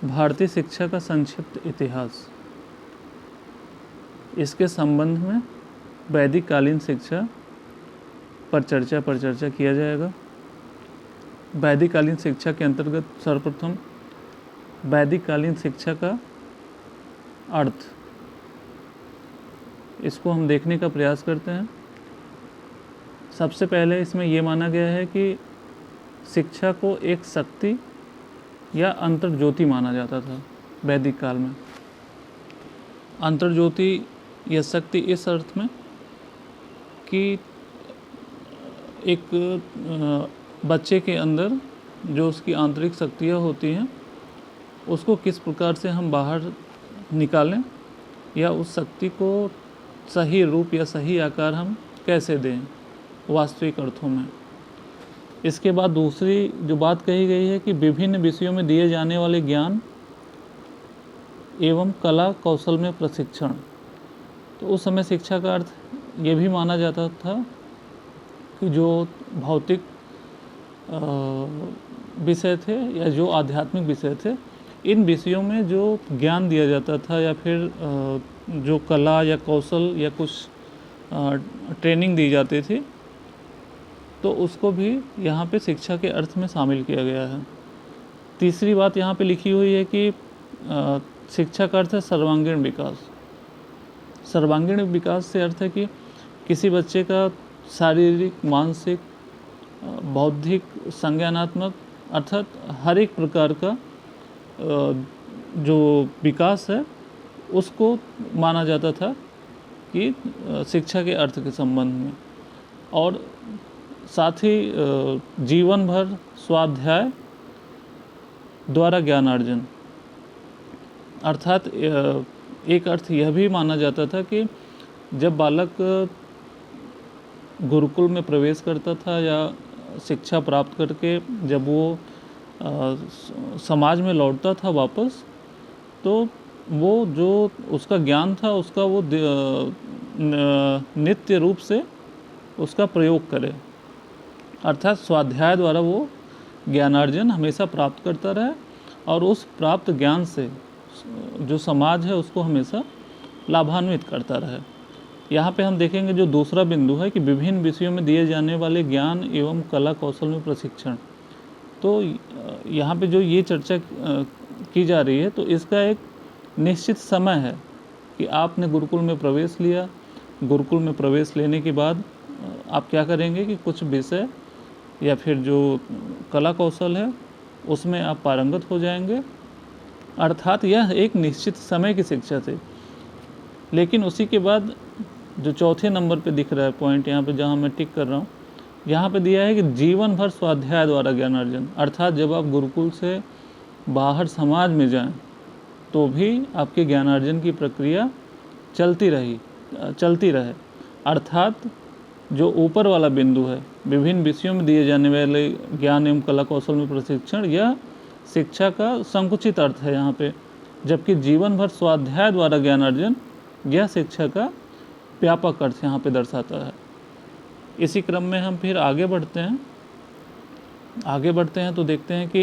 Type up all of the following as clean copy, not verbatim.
भारतीय शिक्षा का संक्षिप्त इतिहास। इसके संबंध में वैदिक कालीन शिक्षा पर चर्चा किया जाएगा। वैदिक कालीन शिक्षा के अंतर्गत सर्वप्रथम वैदिक कालीन शिक्षा का अर्थ, इसको हम देखने का प्रयास करते हैं। सबसे पहले इसमें ये माना गया है कि शिक्षा को एक शक्ति या अंतर्ज्योति माना जाता था वैदिक काल में। अंतर्ज्योति या शक्ति इस अर्थ में कि एक बच्चे के अंदर जो उसकी आंतरिक शक्तियाँ होती हैं उसको किस प्रकार से हम बाहर निकालें या उस शक्ति को सही रूप या सही आकार हम कैसे दें वास्तविक अर्थों में। इसके बाद दूसरी जो बात कही गई है कि विभिन्न विषयों में दिए जाने वाले ज्ञान एवं कला कौशल में प्रशिक्षण। तो उस समय शिक्षा का अर्थ ये भी माना जाता था कि जो भौतिक विषय थे या जो आध्यात्मिक विषय थे, इन विषयों में जो ज्ञान दिया जाता था या फिर जो कला या कौशल या कुछ ट्रेनिंग दी जाती थी, तो उसको भी यहाँ पे शिक्षा के अर्थ में शामिल किया गया है। तीसरी बात यहाँ पे लिखी हुई है कि शिक्षा का अर्थ है सर्वांगीण विकास। सर्वांगीण विकास से अर्थ है कि किसी बच्चे का शारीरिक, मानसिक, बौद्धिक, संज्ञानात्मक अर्थात हर एक प्रकार का जो विकास है उसको माना जाता था कि शिक्षा के अर्थ के संबंध में। और साथ ही जीवन भर स्वाध्याय द्वारा ज्ञानार्जन, अर्थात एक अर्थ यह भी माना जाता था कि जब बालक गुरुकुल में प्रवेश करता था या शिक्षा प्राप्त करके जब वो समाज में लौटता था वापस, तो वो जो उसका ज्ञान था उसका वो नित्य रूप से उसका प्रयोग करे, अर्थात स्वाध्याय द्वारा वो ज्ञानार्जन हमेशा प्राप्त करता रहे और उस प्राप्त ज्ञान से जो समाज है उसको हमेशा लाभान्वित करता रहे। यहाँ पे हम देखेंगे जो दूसरा बिंदु है कि विभिन्न विषयों में दिए जाने वाले ज्ञान एवं कला कौशल में प्रशिक्षण। तो यहाँ पे जो ये चर्चा की जा रही है, तो इसका एक निश्चित समय है कि आपने गुरुकुल में प्रवेश लिया। गुरुकुल में प्रवेश लेने के बाद आप क्या करेंगे कि कुछ विषय या फिर जो कला कौशल है उसमें आप पारंगत हो जाएंगे, अर्थात यह एक निश्चित समय की शिक्षा थी। लेकिन उसी के बाद जो चौथे नंबर पे दिख रहा है पॉइंट, यहाँ पे जहाँ मैं टिक कर रहा हूँ, यहाँ पे दिया है कि जीवन भर स्वाध्याय द्वारा ज्ञानार्जन, अर्थात जब आप गुरुकुल से बाहर समाज में जाएं तो भी आपके ज्ञानार्जन की प्रक्रिया चलती रहे। अर्थात जो ऊपर वाला बिंदु है, विभिन्न विषयों में दिए जाने वाले ज्ञान एवं कला कौशल में प्रशिक्षण, यह शिक्षा का संकुचित अर्थ है यहाँ पे, जबकि जीवन भर स्वाध्याय द्वारा ज्ञानार्जन यह शिक्षा का व्यापक अर्थ यहाँ पे दर्शाता है। इसी क्रम में हम फिर आगे बढ़ते हैं तो देखते हैं कि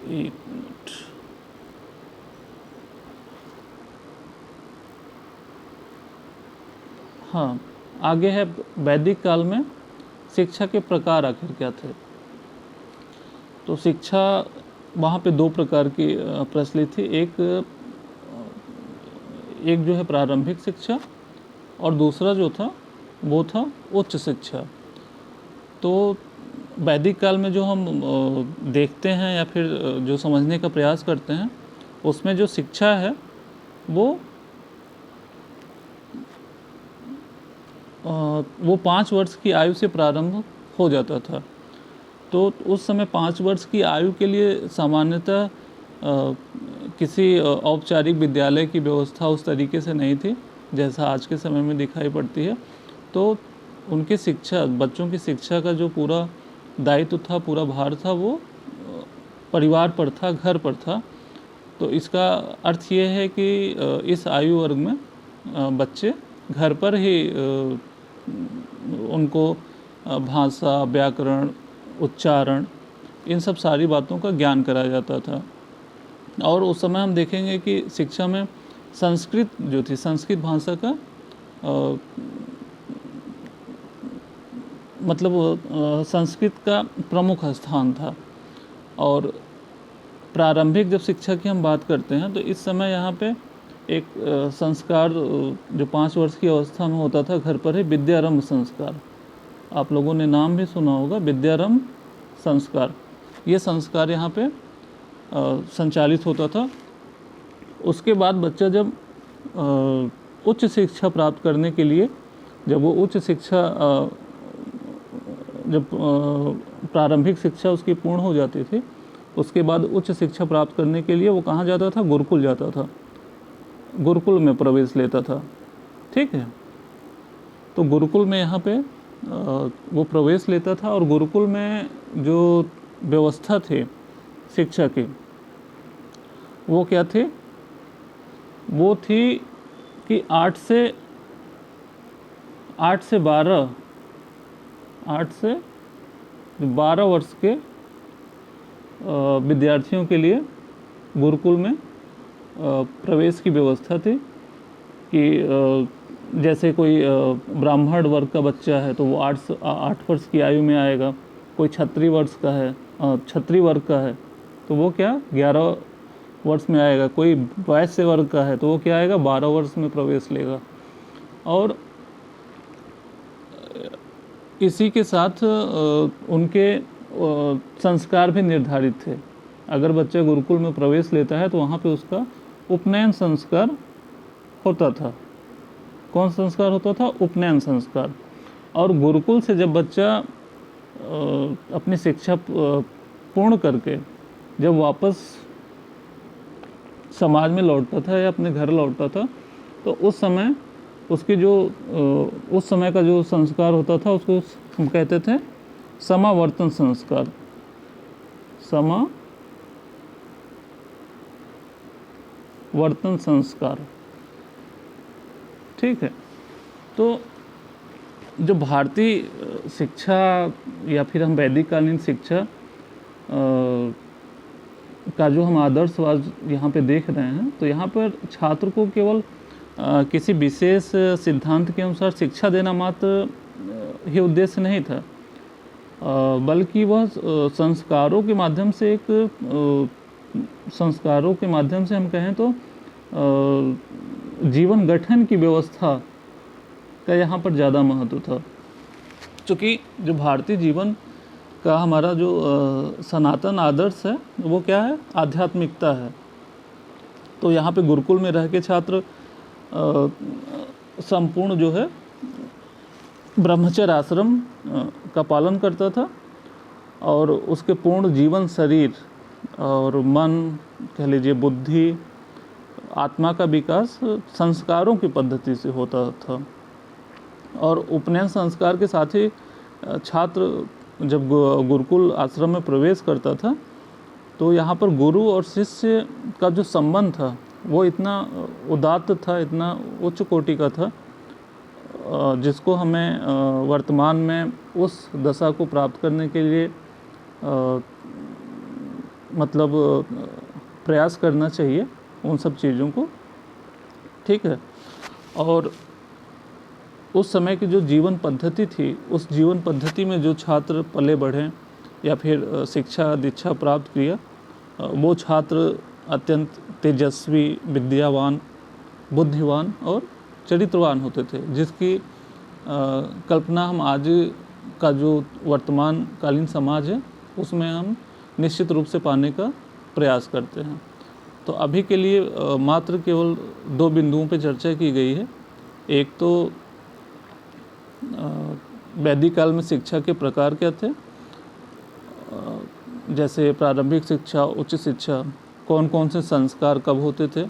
एक मिनट, हाँ, आगे है वैदिक काल में शिक्षा के प्रकार आखिर क्या थे। तो शिक्षा वहाँ पे दो प्रकार की प्रचलित थी। एक जो है प्रारंभिक शिक्षा और दूसरा जो था वो था उच्च शिक्षा। तो वैदिक काल में जो हम देखते हैं या फिर जो समझने का प्रयास करते हैं, उसमें जो शिक्षा है वो 5 वर्ष की आयु से प्रारंभ हो जाता था। तो उस समय 5 वर्ष की आयु के लिए सामान्यतः किसी औपचारिक विद्यालय की व्यवस्था उस तरीके से नहीं थी जैसा आज के समय में दिखाई पड़ती है। तो उनकी शिक्षा, बच्चों की शिक्षा का जो पूरा दायित्व था, पूरा भार था, वो परिवार पर था, घर पर था। तो इसका अर्थ ये है कि इस आयु वर्ग में बच्चे घर पर ही उनको भाषा, व्याकरण, उच्चारण, इन सब सारी बातों का ज्ञान कराया जाता था। और उस समय हम देखेंगे कि शिक्षा में संस्कृत जो थी, संस्कृत भाषा का मतलब संस्कृत का प्रमुख स्थान था। और प्रारंभिक जब शिक्षा की हम बात करते हैं तो इस समय यहाँ पे एक संस्कार जो 5 वर्ष की अवस्था में होता था घर पर ही, विद्यारंभ संस्कार। आप लोगों ने नाम भी सुना होगा, विद्यारंभ संस्कार। ये संस्कार यहाँ पे संचालित होता था। उसके बाद बच्चा जब उच्च शिक्षा प्राप्त करने के लिए, जब वो उच्च शिक्षा जब प्रारंभिक शिक्षा उसकी पूर्ण हो जाती थी, उसके बाद उच्च शिक्षा प्राप्त करने के लिए वो कहाँ जाता था? गुरुकुल जाता था, गुरुकुल में प्रवेश लेता था। ठीक है, तो गुरुकुल में यहाँ पे वो प्रवेश लेता था। और गुरुकुल में जो व्यवस्था थी शिक्षा की, वो क्या थी? वो थी कि 8 से 12 वर्ष के विद्यार्थियों के लिए गुरुकुल में प्रवेश की व्यवस्था थी कि जैसे कोई ब्राह्मण वर्ग का बच्चा है तो वो 8 वर्ष की आयु में आएगा, कोई क्षत्रिय वर्ग का है तो वो क्या 11 वर्ष में आएगा, कोई वैश्य वर्ग का है तो वो क्या आएगा 12 वर्ष में प्रवेश लेगा। और इसी के साथ उनके संस्कार भी निर्धारित थे। अगर बच्चा गुरुकुल में प्रवेश लेता है तो वहाँ पे उसका उपनयन संस्कार होता था। कौन संस्कार होता था? उपनयन संस्कार। और गुरुकुल से जब बच्चा अपनी शिक्षा पूर्ण करके जब वापस समाज में लौटता था या अपने घर लौटता था, तो उस समय उसकी जो उस समय का जो संस्कार होता था उसको हम कहते थे समावर्तन संस्कार। समावर्तन संस्कार। ठीक है, तो जो भारतीय शिक्षा या फिर हम वैदिक कालीन शिक्षा का जो हम आदर्शवाद यहाँ पे देख रहे हैं, तो यहाँ पर छात्र को केवल किसी विशेष सिद्धांत के अनुसार शिक्षा देना मात्र ही उद्देश्य नहीं था, बल्कि वह संस्कारों के माध्यम से हम कहें तो जीवन गठन की व्यवस्था का यहाँ पर ज़्यादा महत्व था। क्योंकि जो भारतीय जीवन का हमारा जो सनातन आदर्श है वो क्या है? आध्यात्मिकता है। तो यहाँ पे गुरुकुल में रह के छात्र संपूर्ण जो है ब्रह्मचर्य आश्रम का पालन करता था और उसके पूर्ण जीवन, शरीर और मन, कह लीजिए बुद्धि, आत्मा का विकास संस्कारों की पद्धति से होता था। और उपनयन संस्कार के साथ ही छात्र जब गुरुकुल आश्रम में प्रवेश करता था तो यहाँ पर गुरु और शिष्य का जो संबंध था वो इतना उदात्त था, इतना उच्च कोटि का था, जिसको हमें वर्तमान में उस दशा को प्राप्त करने के लिए मतलब प्रयास करना चाहिए उन सब चीज़ों को। ठीक है, और उस समय की जो जीवन पद्धति थी, उस जीवन पद्धति में जो छात्र पले बढ़े या फिर शिक्षा दीक्षा प्राप्त किया, वो छात्र अत्यंत तेजस्वी, विद्यावान, बुद्धिवान और चरित्रवान होते थे, जिसकी कल्पना हम आज का जो वर्तमान कालीन समाज है उसमें हम निश्चित रूप से पाने का प्रयास करते हैं। तो अभी के लिए मात्र केवल 2 बिंदुओं पे चर्चा की गई है। एक तो वैदिक काल में शिक्षा के प्रकार क्या थे, जैसे प्रारंभिक शिक्षा, उच्च शिक्षा, कौन कौन से संस्कार कब होते थे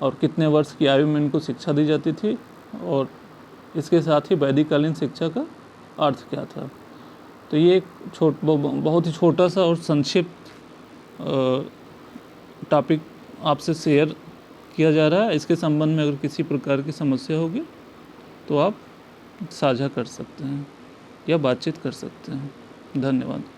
और कितने वर्ष की आयु में इनको शिक्षा दी जाती थी, और इसके साथ ही वैदिक कालीन शिक्षा का अर्थ क्या था। तो ये एक बहुत ही छोटा सा और संक्षिप्त टॉपिक आपसे शेयर किया जा रहा है। इसके संबंध में अगर किसी प्रकार की समस्या होगी तो आप साझा कर सकते हैं या बातचीत कर सकते हैं। धन्यवाद।